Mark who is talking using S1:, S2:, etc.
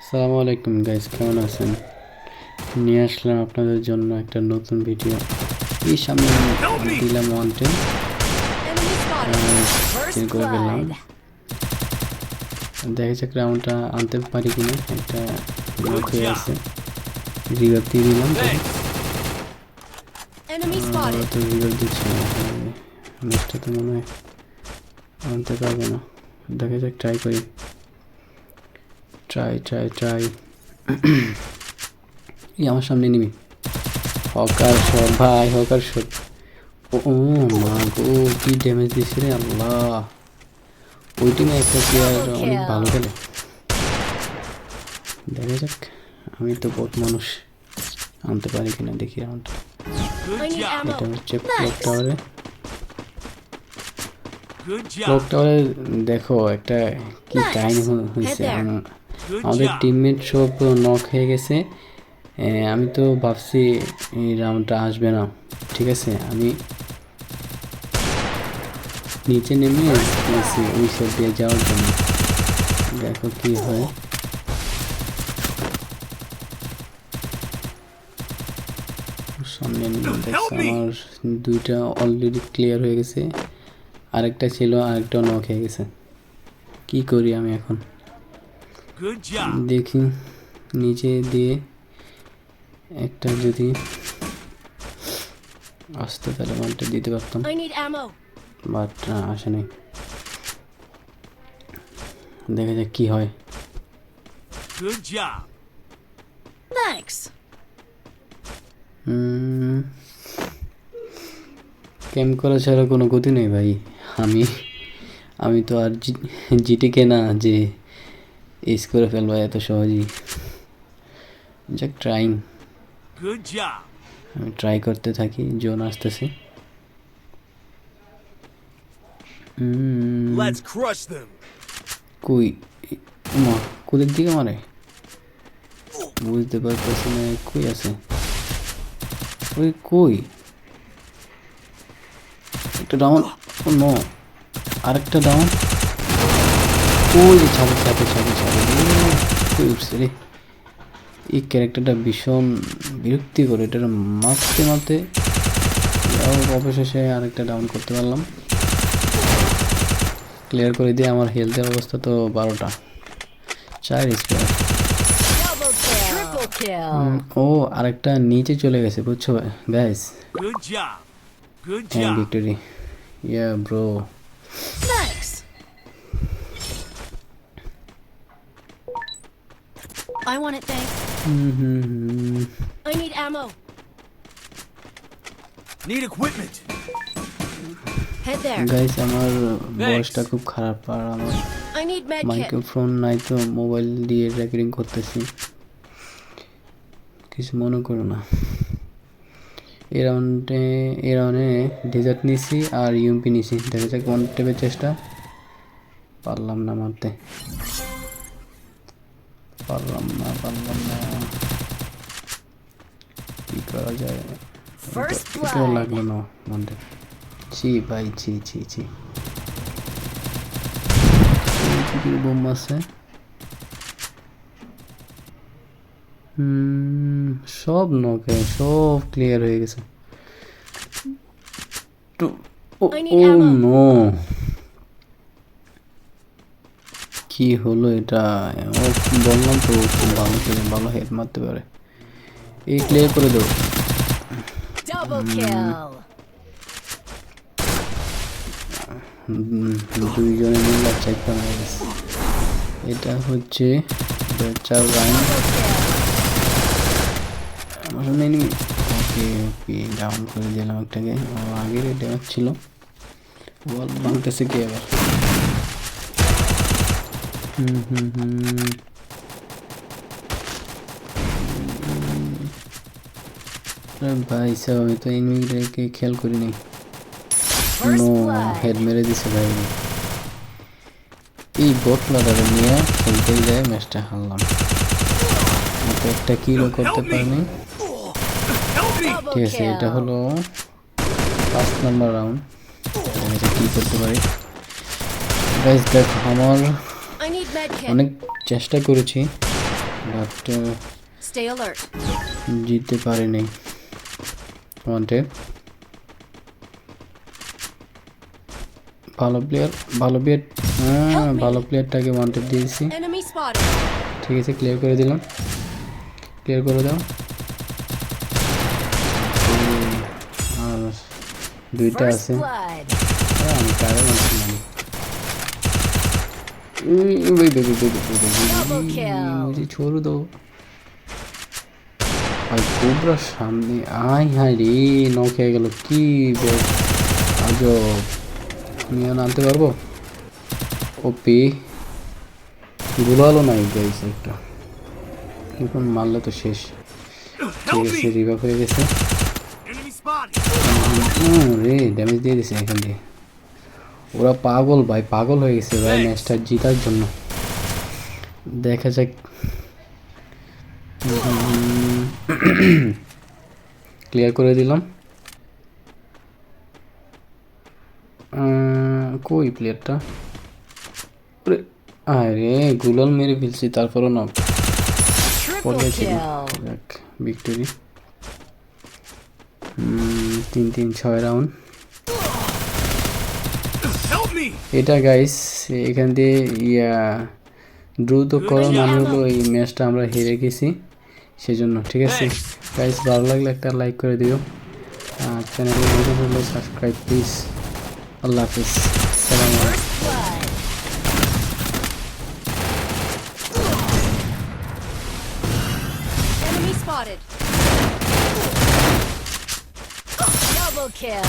S1: আসসালামু আলাইকুম গাইস, কেমন আছেন? নিয়ে আসলাম আপনাদের জন্য একটা নতুন ভিডিও। এই সামনে দিলাম 110 কিল করে ফেললাম। দেখা যাক রাউন্ডটা আনতে পারি কিনা। একটা ব্লক হয়ে আছে, রিভাইভ দিয়ে দিলাম। তো রিভাইভ দিচ্ছে না, নেক্সটটা তো মনে হয় আনতে পারবো না। দেখা যাক, ট্রাই করি। ট্রাই আমার সামনে নিবি হকার শট ভাই, হকার শট। ও মা গো, কি ড্যামেজ দিচ্ছে রে আল্লাহ। ওই টিমে একটা প্লেয়ার অনেক ভালো খেলে। দেখা যাক, আমি তো বহুত মানুষ, আনতে পারি কিনা দেখি রাউন্ডটা। এটা হচ্ছে ক্লক টাওয়ারে। ক্লক টাওয়ারে দেখো একটা কি কাহিনী হয়েছে। আমাদের টিমমেট সব নক হয়ে গেছে। আমি তো ভাবছি এই রাউন্ডটা আসবে না, ঠিক আছে। আমি নিচে নেমে গেছি ওই সাইড দিয়ে যাওয়ার জন্য। দেখো কি হয়। সামনে দেখছি আমার দুইটা অলরেডি ক্লিয়ার হয়ে গেছে, আরেকটা ছিল, আরেকটা নক হয়ে গেছে। কি করি আমি এখন? দেখি নিচে দিয়ে একটা যদি আসতে তাহলে মালটা দিতে পারতাম, বাট আসে নাই। দেখা যাক কি হয়। ক্যাম্প করা ছাড়া কোনো গতি নেই ভাই। আমি তো আর জিটিকে না যে এস করে ফেলবো এত সহজেই। যাক, আমি ট্রাই করতে থাকি। জোন আসতেছে। কই মা, কোদের দিকে মারে বুঝতে পারতেছি না। কই আছে ওই? কই একটা ডাউন, নো আরেকটা ডাউন। ওই ছাড়ে কই উঠছে রে। এই ক্যারেক্টারটা ভীষণ বিরক্তি করে, এটা মারতে অবশেষে আরেকটা ডাউন করতে পারলাম। ক্লিয়ার করে দিয়ে আমার হেলথের অবস্থা তো 12টা। 4 স্পেয়ার। ও আরেকটা নিচে চলে গেছে, বুঝছো গাইস। হ্যাঁ, victory. Yeah bro.
S2: I want it, thanks. I need ammo.
S3: Need equipment.
S2: Head there.
S1: Guys, আমার ভয়েসটা খুব খারাপ, আর আমার
S2: I need med kit.
S1: Microphone নাই তো মোবাইল দিয়ে রেকর্ডিং করতেছি, কিছু মনে করো না। এই রাউন্ডে ডেজার্ট নিছি আর ইউএমপি নিছি। দেখা যাক ওয়ান টেপের চেষ্টা। পারলাম না মারতে, পারলাম না। কি করা যায়?
S2: First
S1: এটাও
S2: blood.
S1: লাগলো না মন্ডে। ছি ভাই, ছি বোম আছে। সব নকে, সব ক্লিয়ার হয়ে গেছে। নো, কি হলো এটা? বললাম তো ভালো হেড মারতে পারে। এই ক্লিয়ার করে দেবো।
S2: Double kill.
S1: দুইজনে মিলে চারটা মারা গেছে। এটা হচ্ছে 4 রাউন্ড। আমার সামনে এনিমি। ওকে ডাউন করে দিলাম একটাকে। আগের ড্যামেজ ছিল। বল ভাঙতেছে কে আবার? ভাই সাহেব, আমি তো এনিমিটাকে খেয়াল করিনি। নো, হেড মেরে দিছে ভাই। এই বটলাটারে নিয়ে খেলতেই যায়, ম্যাচটা হারলাম। একটা কিলও করতে পারিনি। ঠিক আছে, এটা হলো 5 নাম্বার রাউন্ড। কি করতে পারি গাইস? দেখো, আমার অনেক চেষ্টা করেছি বাট
S2: Stay alert.
S1: জিততে পারিনি ওয়ান্টেড ভালো প্লেয়ারটাকে ওয়ান্টেড দিয়েছি
S2: Enemy spotted.
S1: ঠিক আছে ক্লিয়ার করে দিলাম ক্লিয়ার করে দাও আর দুইটা
S2: First
S1: আছে
S2: blood.
S1: আমি কারে মারছিলাম
S2: Double kill.
S1: মুঝে छोड़ दो ভাই কোবরা সামনে আয় হায় রে নক হয়ে গেল কি আজব নিয়ে আনতে পারবো ওপি গুলালো নাই গাইস একটা এখন মারলে তো শেষ ঠিক আছে রিভাইভ হয়ে গেছে রে ড্যামেজ দিয়ে দিছে এখান দিয়ে ওরা পাগল ভাই পাগল হয়ে গেছে ভাই ম্যাচটা জেতার জন্য দেখা যাক ক্লিয়ার করে দিলাম কই প্লেয়ারটা আরে গুলাল মেরে ফেলছি তারপরও না
S2: Triple kill.
S1: ভিক্টরি 3-6 রাউন্ড এটা গাইস এখান দিয়ে দ্রুত করো মানে হলো এই ম্যাচটা আমরা হেরে গেছি সেজন্য ঠিক আছে গাইস ভালো লাগলে একটা লাইক করে দিও চ্যানেলে নতুন হলে সাবস্ক্রাইব প্লিজ আল্লাহ হাফিজ আসসালামু আলাইকুম
S2: Enemy spotted. Double kill.